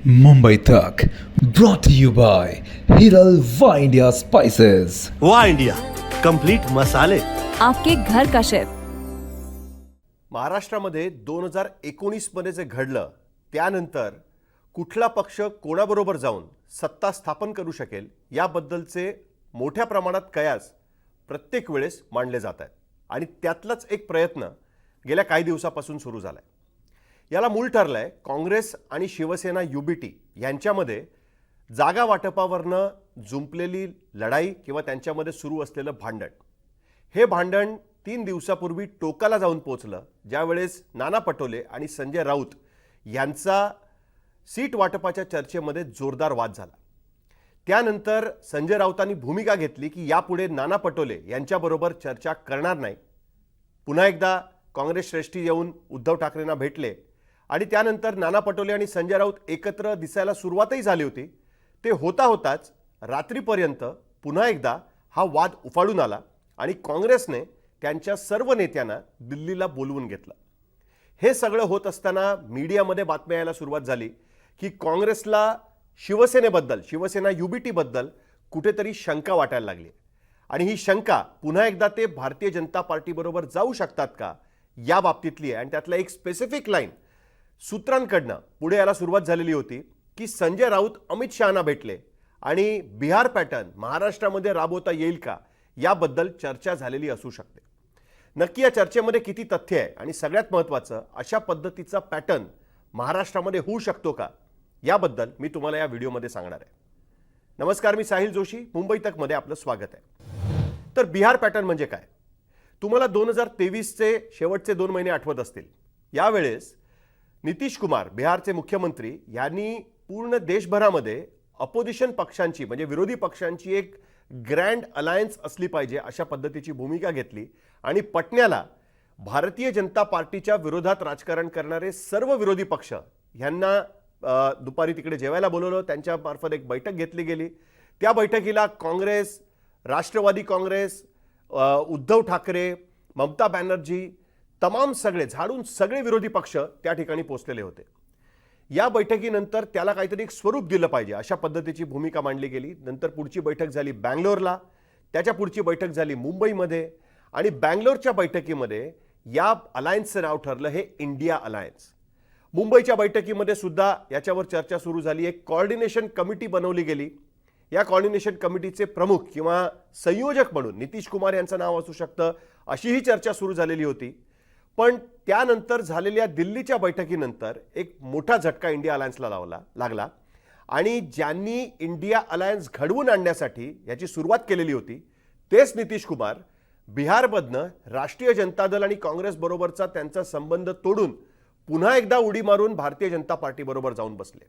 मुंबई तक brought to you by Hiral वा India spices. वा इंडिया कंप्लीट मसाले। आपके घर का शेफ। महाराष्ट्रामध्ये 2019 मध्ये जे घडलं त्यानंतर कुठला पक्ष कोणाबरोबर जाऊन सत्ता स्थापन करू शकेल याबद्दलचे मोठ्या प्रमाणात कयास प्रत्येक वेळेस मांडले जात आहेत आणि त्यातलाच एक प्रयत्न गेल्या काही दिवसापासून सुरू झालाय। याला मूळ ठरलंय काँग्रेस आणि शिवसेना युबीटी यांच्यामध्ये जागा वाटपावरनं जुंपलेली लढाई किंवा त्यांच्यामध्ये सुरू असलेलं भांडण। हे भांडण 3 दिवसापूर्वी टोकाला जाऊन पोहोचलं ज्यावेळेस नाना पटोले आणि संजय राऊत यांचा सीट वाटपाच्या चर्चेमध्ये जोरदार वाद झाला। त्यानंतर संजय राऊतांनी भूमिका घेतली की यापुढे नाना पटोले यांच्याबरोबर चर्चा करणार नाही। पुन्हा एकदा काँग्रेस श्रेष्ठी येऊन उद्धव ठाकरेंना भेटले आणि त्यानंतर नाना पटोले आणि संजय राऊत एकत्र दिसायला सुरुवातही झाली होती। ते होताच रात्रीपर्यंत पुन्हा एकदा हा वाद उफाळून आला आणि काँग्रेसने त्यांच्या सर्व नेत्यांना दिल्लीला बोलवून घेतलं। हे सगळं होत असताना मीडियामध्ये बातम्या यायला सुरुवात झाली की काँग्रेसला शिवसेनेबद्दल शिवसेना युबीटी बद्दल कुठेतरी शंका वाटायला लागली आणि ही शंका पुन्हा एकदा ते भारतीय जनता पार्टी बरोबर जाऊ शकतात का या बाबतीतली आहे। आणि त्यातला एक स्पेसिफिक लाईन सूत्रांकडनं पुढे यायला सुरुवात झालेली होती की संजय राऊत अमित शहाना भेटले आणि बिहार पॅटर्न महाराष्ट्रामध्ये राबवता येईल का याबद्दल चर्चा झालेली असू शकते। नक्की या चर्चेमध्ये किती तथ्य आहे आणि सगळ्यात महत्त्वाचं अशा पद्धतीचा पॅटर्न महाराष्ट्रामध्ये होऊ शकतो का याबद्दल मी तुम्हाला या व्हिडिओमध्ये सांगणार आहे। नमस्कार, मी साहिल जोशी, मुंबई तक मध्ये आपलं स्वागत आहे। तर बिहार पॅटर्न म्हणजे काय? तुम्हाला 2023 चे शेवटचे 2 महिने आठवत असतील। यावेळेस नितीश कुमार बिहारचे मुख्यमंत्री यांनी पूर्ण देशभरामध्ये अपोजिशन पक्षांची म्हणजे विरोधी पक्षांची एक ग्रँड अलायन्स असली पाहिजे अशा पद्धतीची भूमिका घेतली आणि पटण्याला भारतीय जनता पार्टीच्या विरोधात राजकारण करणारे सर्व विरोधी पक्ष यांना दुपारी तिकडे जेवायला बोलवलं। त्यांच्यामार्फत एक बैठक घेतली गेली। त्या बैठकीला काँग्रेस, राष्ट्रवादी काँग्रेस, उद्धव ठाकरे, ममता बॅनर्जी तमाम सगळे झाडून सगळे विरोधी पक्ष त्या ठिकाणी पोहोचलेले होते। या बैठकीनंतर त्याला काहीतरी एक स्वरूप दिलं पाहिजे अशा पद्धतीची भूमिका मांडली गेली। नंतर पुढची बैठक झाली बँगलोरला, त्याच्या पुढची बैठक झाली मुंबईमध्ये आणि बँगलोरच्या बैठकीमध्ये या अलायन्सचं नाव ठरलं हे इंडिया अलायन्स। मुंबईच्या बैठकीमध्ये सुद्धा याच्यावर चर्चा सुरू झाली। एक कोऑर्डिनेशन कमिटी बनवली गेली। या कोऑर्डिनेशन कमिटीचे प्रमुख किंवा संयोजक म्हणून नितीश कुमार यांचं नाव असू शकतं अशीही चर्चा सुरू झालेली होती। पण त्यानंतर झालेल्या दिल्लीच्या बैठकीनंतर एक मोठा झटका इंडिया अलायन्सला लागला आणि ज्यांनी इंडिया अलायन्स घडवून आणण्यासाठी याची सुरुवात केलेली होती तेच नितीश कुमार बिहारमधनं राष्ट्रीय जनता दल आणि काँग्रेस बरोबरचा त्यांचा संबंध तोडून पुन्हा एकदा उडी मारून भारतीय जनता पार्टी बरोबर जाऊन बसले।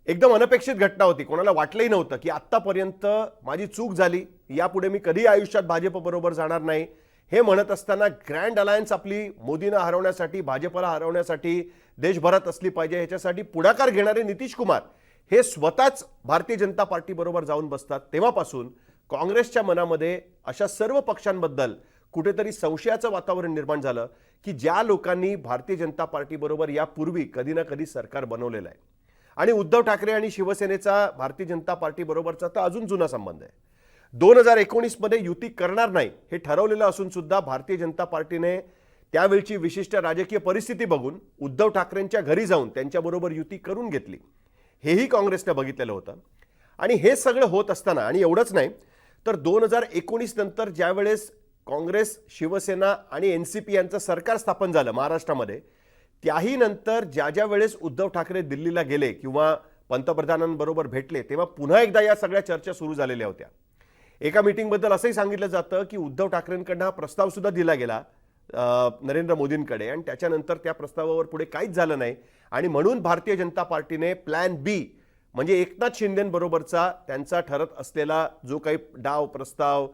एकदम अनपेक्षित घटना होती। कोणाला वाटलंही नव्हतं की आत्तापर्यंत माझी चूक झाली, यापुढे मी कधी आयुष्यात भाजप बरोबर जाणार नाही हे म्हणत असताना ग्रँड अलायन्स आपली मोदींना हरवण्यासाठी, भाजपला हरवण्यासाठी देशभरात असली पाहिजे ह्याच्यासाठी पुढाकार घेणारे नितीश कुमार हे स्वतःच भारतीय जनता पार्टी बरोबर जाऊन बसतात। तेव्हापासून काँग्रेसच्या मनामध्ये अशा सर्व पक्षांबद्दल कुठेतरी संशयाचं वातावरण निर्माण झालं की ज्या लोकांनी भारतीय जनता पार्टी बरोबर यापूर्वी कधी ना कधी सरकार बनवलेलं आहे आणि उद्धव ठाकरे आणि शिवसेनेचा भारतीय जनता पार्टी बरोबरचा तर अजून जुना संबंध आहे। 2019 मध्ये युती करणार नाही हे ठरवलेलं असून सुद्धा भारतीय जनता पार्टीने त्यावेळची विशिष्ट राजकीय परिस्थिती बघून उद्धव ठाकरेंच्या घरी जाऊन त्यांच्याबरोबर युती करून घेतली। हेही काँग्रेसने बघितलेलं होतं आणि हे सगळं होत असताना आणि एवढंच नाही तर 2019 नंतर ज्यावेळेस काँग्रेस, शिवसेना आणि एनसीपी यांचं सरकार स्थापन झालं महाराष्ट्रामध्ये, त्याही नंतर ज्या वेळेस उद्धव ठाकरे दिल्लीला गेले किंवा पंतप्रधानांबरोबर भेटले तेव्हा पुन्हा एकदा या सगळ्या चर्चा सुरू झालेल्या होत्या। एका मीटिंगबद्दल असंही सांगितलं जातं की उद्धव ठाकरेंकडनं हा प्रस्ताव सुद्धा दिला गेला नरेंद्र मोदींकडे आणि त्याच्यानंतर त्या प्रस्तावावर पुढे काहीच झालं नाही आणि म्हणून भारतीय जनता पार्टीने प्लॅन बी म्हणजे एकनाथ शिंदेंबरोबरचा त्यांचा ठरत असलेला जो काही डाव प्रस्ताव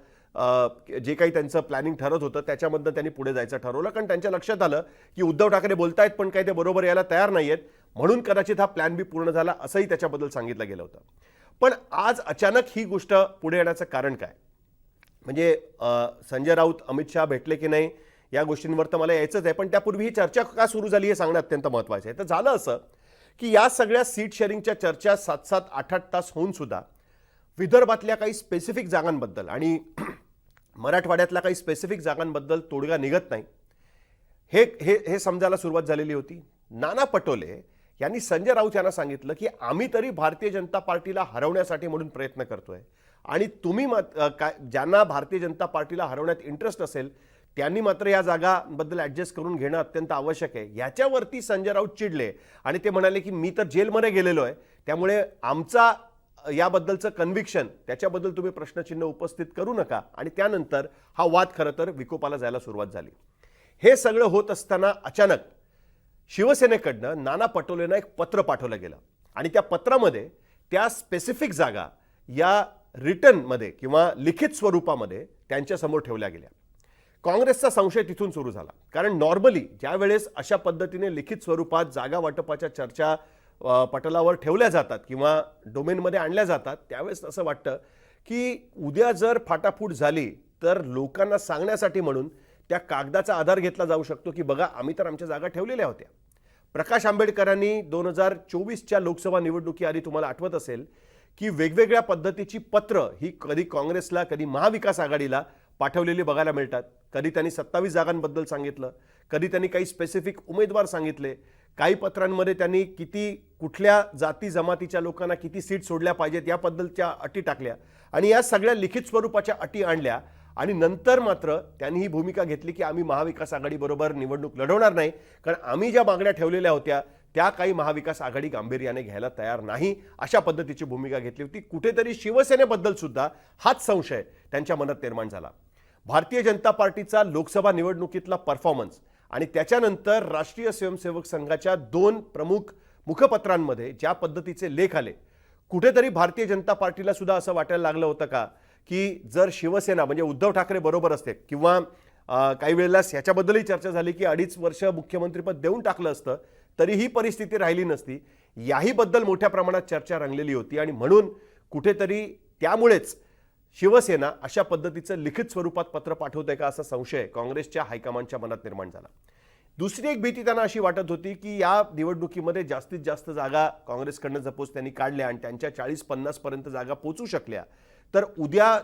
जे काही त्यांचं प्लॅनिंग ठरत होतं त्याच्यामधनं त्यांनी पुढे जायचं ठरवलं। कारण त्यांच्या लक्षात आलं की उद्धव ठाकरे बोलतायत पण काही ते बरोबर यायला तयार नाहीयेत, म्हणून कदाचित हा प्लॅन बी पूर्ण झाला असंही त्याच्याबद्दल सांगितलं गेलं होतं। पण आज अचानक ही गोष्ट पुढे येण्याचं कारण काय? म्हणजे संजय राऊत अमित शहा भेटले की नाही या गोष्टींवर तर मला यायचंच आहे, पण त्यापूर्वी ही चर्चा का सुरू झाली हे सांगणं अत्यंत महत्त्वाचं आहे। तर झालं असं की या सगळ्या सीट शेअरिंगच्या चर्चा 7-7, 8-8 तास होऊन सुद्धा विदर्भातल्या काही स्पेसिफिक जागांबद्दल आणि मराठवाड्यातल्या काही स्पेसिफिक जागांबद्दल तोडगा निघत नाही हे हे हे समजायला सुरुवात झालेली होती. नाना पटोले यांनी संजय राऊत यांना सांगितलं की आम्ही तरी भारतीय जनता पार्टीला हरवण्यासाठी म्हणून प्रयत्न करतोय आणि तुम्ही ज्यांना भारतीय जनता पार्टीला हरवण्यात इंटरेस्ट असेल त्यांनी मात्र या जागांबद्दल ॲडजस्ट करून घेणं अत्यंत आवश्यक आहे. याच्यावरती संजय राऊत चिडले आणि ते म्हणाले की मी तर जेलमध्ये गेलेलो आहे, त्यामुळे आमचा याबद्दलचं कन्व्हिक्शन त्याच्याबद्दल तुम्ही प्रश्नचिन्ह उपस्थित करू नका. आणि त्यानंतर हा वाद खरं तर विकोपाला जायला सुरुवात झाली. हे सगळं होत असताना अचानक शिवसेनेकडनं नाना पटोलेंना एक पत्र पाठवलं गेलं आणि त्या पत्रामध्ये त्या स्पेसिफिक जागा या रिटर्नमध्ये किंवा लिखित स्वरूपामध्ये त्यांच्यासमोर ठेवल्या गेल्या. काँग्रेसचा संशय तिथून सुरू झाला, कारण नॉर्मली ज्या वेळेस अशा पद्धतीने लिखित स्वरूपात जागा वाटपाच्या चर्चा पटलावर ठेवल्या जातात किंवा डोमेनमध्ये आणल्या जातात त्यावेळेस असं वाटतं की उद्या जर फाटाफूट झाली तर लोकांना सांगण्यासाठी म्हणून त्या कागदाचा आधार घेतला जाऊ शकतो की बघा आम्ही तर आमच्या जागा ठेवलेल्या होत्या. प्रकाश आंबेडकरांनी 2024च्या लोकसभा निवडणुकीआधी तुम्हाला आठवत असेल की वेगवेगळ्या पद्धतीची पत्र ही कधी काँग्रेसला कधी महाविकास आघाडीला पाठवलेली बघायला मिळतात. कधी त्यांनी 27 जागांबद्दल सांगितलं, कधी त्यांनी काही स्पेसिफिक उमेदवार सांगितले, काही पत्रांमध्ये त्यांनी किती कुठल्या जाती जमातीच्या लोकांना किती सीट सोडल्या पाहिजेत याबद्दलच्या अटी टाकल्या आणि या सगळ्या लिखित स्वरूपाच्या अटी आणल्या आणि नंतर मात्र त्यांनी ही भूमिका घेतली की आम्ही महाविकास आघाडीबरोबर निवडणूक लढवणार नाही, कारण आम्ही ज्या मागण्या ठेवलेल्या होत्या त्या काही महाविकास आघाडी गांभीर्याने घ्यायला तयार नाही, अशा पद्धतीची भूमिका घेतली होती. कुठेतरी शिवसेनेबद्दल सुद्धा हाच संशय त्यांच्या मनात निर्माण झाला. भारतीय जनता पार्टीचा लोकसभा निवडणुकीतला परफॉर्मन्स आणि त्याच्यानंतर राष्ट्रीय स्वयंसेवक संघाच्या 2 प्रमुख मुखपत्रांमध्ये ज्या पद्धतीचे लेख आले, कुठेतरी भारतीय जनता पार्टीला सुद्धा असं वाटायला लागलं होतं का की जर शिवसेना म्हणजे उद्धव ठाकरे बरोबर असते किंवा काही वेळेला ह्याच्याबद्दलही चर्चा झाली की 2.5 वर्ष मुख्यमंत्रीपद देऊन टाकलं असतं तरी ही परिस्थिती राहिली नसती, याही बद्दल मोठ्या प्रमाणात चर्चा रंगलेली होती. आणि म्हणून कुठेतरी त्यामुळेच शिवसेना अशा पद्धतीचं लिखित स्वरूपात पत्र पाठवते का असा संशय काँग्रेसच्या हायकमांडच्या मनात निर्माण झाला. दुसरी एक भीती त्यांना अशी वाटत होती की या निवडणुकीमध्ये जास्तीत जास्त जागा काँग्रेसकडनं सपोज त्यांनी काढल्या आणि त्यांच्या 40-50 पर्यंत जागा पोहोचू शकल्या तर उद्या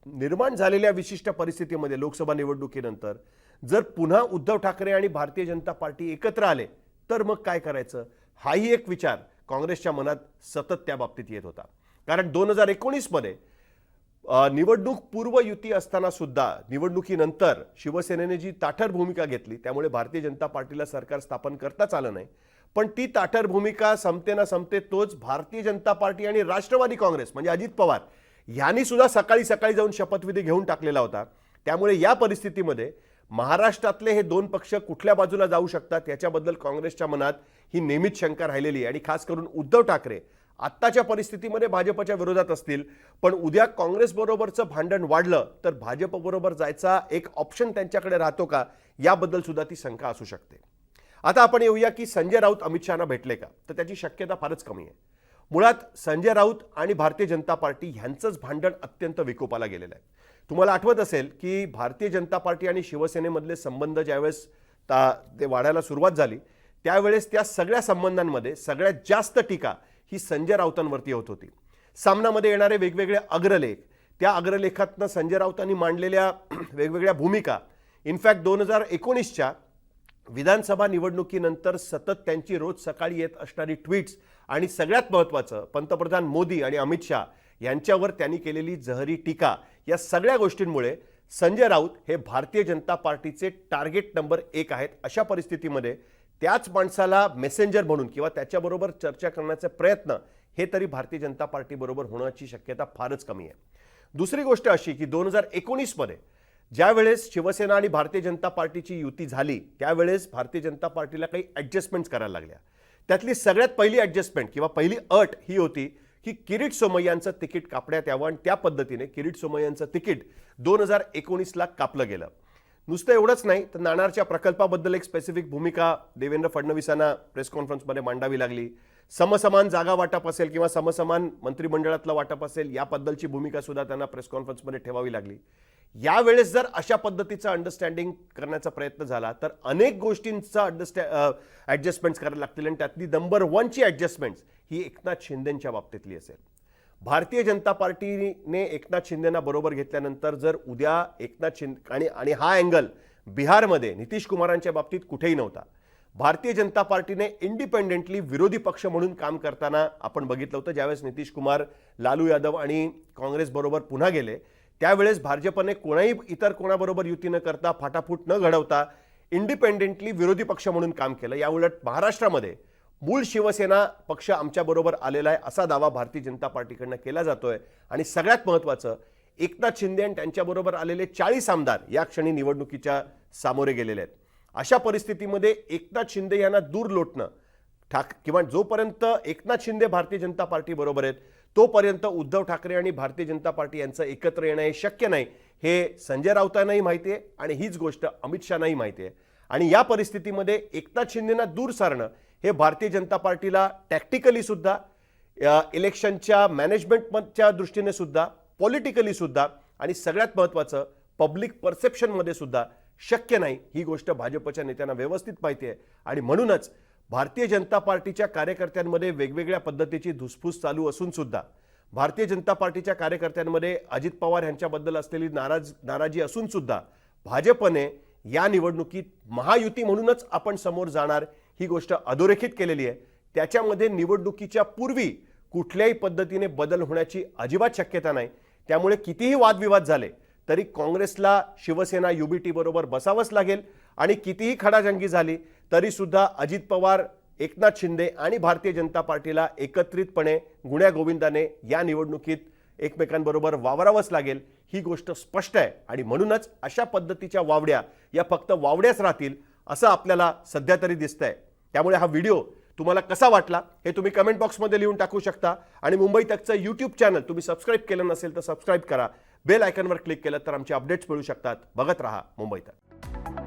निर्माण झालेल्या विशिष्ट परिस्थितीमध्ये लोकसभा निवडणुकीनंतर जर पुन्हा उद्धव ठाकरे आणि भारतीय जनता पार्टी एकत्र आले तर मग काय करायचं, हाही एक विचार काँग्रेसच्या मनात सतत त्या बाबतीत येत होता. कारण 2019 मध्ये निवडणूक पूर्व युती असताना सुद्धा निवडणुकीनंतर शिवसेनेने जी ताठर भूमिका घेतली त्यामुळे भारतीय जनता पार्टीला सरकार स्थापन करताच आलं नाही. पण ती ताठर भूमिका संपते ना संपते तोच भारतीय जनता पार्टी आणि राष्ट्रवादी काँग्रेस म्हणजे अजित पवार यांनी सुद्धा सकाळी सकाळी जाऊन शपथविधी घेऊन टाकलेला होता. त्यामुळे या परिस्थितीमध्ये महाराष्ट्रातले हे 2 पक्ष कुठल्या बाजूला जाऊ शकतात याच्याबद्दल काँग्रेसच्या मनात ही नेहमीच शंका राहिलेली आहे. आणि खास करून उद्धव ठाकरे आत्ताच्या परिस्थितीमध्ये भाजपच्या विरोधात असतील, पण उद्या काँग्रेस बरोबरचं भांडण वाढलं तर भाजप बरोबर जायचा एक ऑप्शन त्यांच्याकडे राहतो का याबद्दल सुद्धा ती शंका असू शकते. आता आपण येऊया की संजय राऊत अमित शहाना भेटले का, तर त्याची शक्यता फारच कमी आहे. मुळात संजय राऊत आणि भारतीय जनता पार्टी ह्यांचंच भांडण अत्यंत विकोपाला गेलेलं आहे. तुम्हाला आठवत असेल की भारतीय जनता पार्टी आणि शिवसेनेमधले संबंध ज्यावेळेस ते वाढायला सुरुवात झाली त्यावेळेस त्या सगळ्या संबंधांमध्ये सगळ्यात जास्त टीका ही संजय राऊतांवरती होत होती. सामनामध्ये येणारे वेगवेगळे अग्रलेख, त्या अग्रलेखातनं संजय राऊतांनी मांडलेल्या वेगवेगळ्या भूमिका, इनफॅक्ट 2019च्या विधानसभा निवडणुकीनंतर सतत त्यांची रोज सकाळी येत असणारी ट्विट्स आणि सगळ्यात महत्त्वाचं पंतप्रधान मोदी आणि अमित शहा यांच्यावर त्यांनी केलेली जहरी टीका, या सगळ्या गोष्टींमुळे संजय राऊत हे भारतीय जनता पार्टीचे टार्गेट नंबर 1 आहेत. अशा परिस्थितीमध्ये त्याच माणसाला मेसेंजर म्हणून किंवा त्याच्याबरोबर चर्चा करण्याचे प्रयत्न हे तरी भारतीय जनता पार्टीबरोबर होण्याची शक्यता फारच कमी आहे. दुसरी गोष्ट अशी की 2019 मध्ये ज्यावेळेस शिवसेना आणि भारतीय जनता पार्टीची युती झाली त्यावेळेस भारतीय जनता पार्टीला काही ॲडजस्टमेंट्स करायला लागल्या. त्यातली सगळ्यात पहिली ॲडजस्टमेंट किंवा पहिली अट ही होती की किरीट सोमय्यांचं तिकीट कापण्यात यावं आणि त्या पद्धतीने किरीट सोमय्यांचं तिकीट 2019ला कापलं गेलं. नुसतं एवढंच नाही तर नाणारच्या प्रकल्पाबद्दल एक स्पेसिफिक भूमिका देवेंद्र फडणवीसांना प्रेस कॉन्फरन्समध्ये मांडावी लागली. समसमान जागा वाटप असेल किंवा समसमान मंत्रिमंडळातलं वाटप असेल याबद्दलची भूमिका सुद्धा त्यांना प्रेस कॉन्फरन्समध्ये ठेवावी लागली. यावेळेस जर अशा पद्धतीचा अंडरस्टँडिंग करण्याचा प्रयत्न झाला तर अनेक गोष्टींचा ॲडजस्टमेंट्स करायला लागतील आणि त्यातली नंबर 1ची ॲडजस्टमेंट्स ही एकनाथ शिंदेच्या बाबतीतली असेल. भारतीय जनता पार्टीने एकनाथ शिंदेना बरोबर घेतल्यानंतर जर उद्या एकनाथ शिंदे आणि हा अँगल बिहारमध्ये नितीश कुमारांच्या बाबतीत कुठेही नव्हता. भारतीय जनता पार्टीने इंडिपेंडेंटली विरोधी पक्ष म्हणून काम करताना आपण बघितलं होतं. ज्यावेळेस नितीश कुमार, लालू यादव आणि काँग्रेस बरोबर पुन्हा गेले त्यावेळेस भाजपने कोणाही इतर कोणाबरोबर युती न करता, फाटाफूट न घडवता इंडिपेंडेंटली विरोधी पक्ष म्हणून काम केलं. याउलट महाराष्ट्रामध्ये मूळ शिवसेना पक्ष आमच्याबरोबर आलेला आहे असा दावा भारतीय जनता पार्टीकडनं केला जातोय. आणि सगळ्यात महत्त्वाचं, एकनाथ शिंदे आणि त्यांच्याबरोबर आलेले 40 आमदार या क्षणी निवडणुकीच्या सामोरे गेलेले आहेत. अशा परिस्थितीमध्ये एकनाथ शिंदे यांना दूर लोटणं किंवा जोपर्यंत एकनाथ शिंदे भारतीय जनता पार्टी बरोबर आहेत तोपर्यंत उद्धव ठाकरे आणि भारतीय जनता पार्टी यांचं एकत्र येणं हे शक्य नाही, हे संजय राऊतांनाही माहिती आहे आणि हीच गोष्ट अमित शहानाही माहिती आहे. आणि या परिस्थितीमध्ये एकनाथ शिंदेना दूर सारणं हे भारतीय जनता पार्टीला टॅक्टिकली सुद्धा, इलेक्शनच्या मॅनेजमेंटच्या दृष्टीने सुद्धा, पॉलिटिकली सुद्धा आणि सगळ्यात महत्त्वाचं पब्लिक परसेप्शनमध्ये सुद्धा शक्य नाही. ही गोष्ट भाजपच्या नेत्यांना व्यवस्थित माहिती आहे आणि म्हणूनच भारतीय जनता पार्टीच्या कार्यकर्त्यांमध्ये वेगवेगळ्या पद्धतीची धुसफूस चालू असून सुद्धा, भारतीय जनता पार्टीच्या कार्यकर्त्यांमध्ये अजित पवार यांच्याबद्दल असलेली नाराजी असून सुद्धा भाजपने या निवडणुकीत महायुती म्हणूनच आपण समोर जाणार ही गोष्ट अधोरेखित केलेली आहे. त्याच्यामध्ये निवडणुकीच्या पूर्वी कुठल्याही पद्धतीने बदल होण्याची अजिबात शक्यता नाही. त्यामुळे कितीही वादविवाद झाले तरी काँग्रेसला शिवसेना युबीटी बरोबर बसावंच लागेल आणि कितीही खडाजंगी झाली तरी सुद्धा अजित पवार, एकनाथ शिंदे आणि भारतीय जनता पार्टीला एकत्रितपणे गुण्यागोविंदाने या निवडणुकीत एकमेकांबरोबर वावरावंच लागेल. ही गोष्ट स्पष्ट आहे आणि म्हणूनच अशा पद्धतीच्या वावड्या या फक्त वावड्याच राहतील असं आपल्याला सध्या तरी दिसतंय. त्यामुळे हा व्हिडिओ तुम्हाला कसा वाटला हे तुम्ही कमेंट बॉक्समध्ये लिहून टाकू शकता आणि मुंबई तकचं यूट्यूब चॅनल तुम्ही सबस्क्राईब केलं नसेल तर सबस्क्राईब करा. बेल आयकॉनवर क्लिक केलं तर आमचे अपडेट्स मिळू शकतात. बघत रहा मुंबई तक.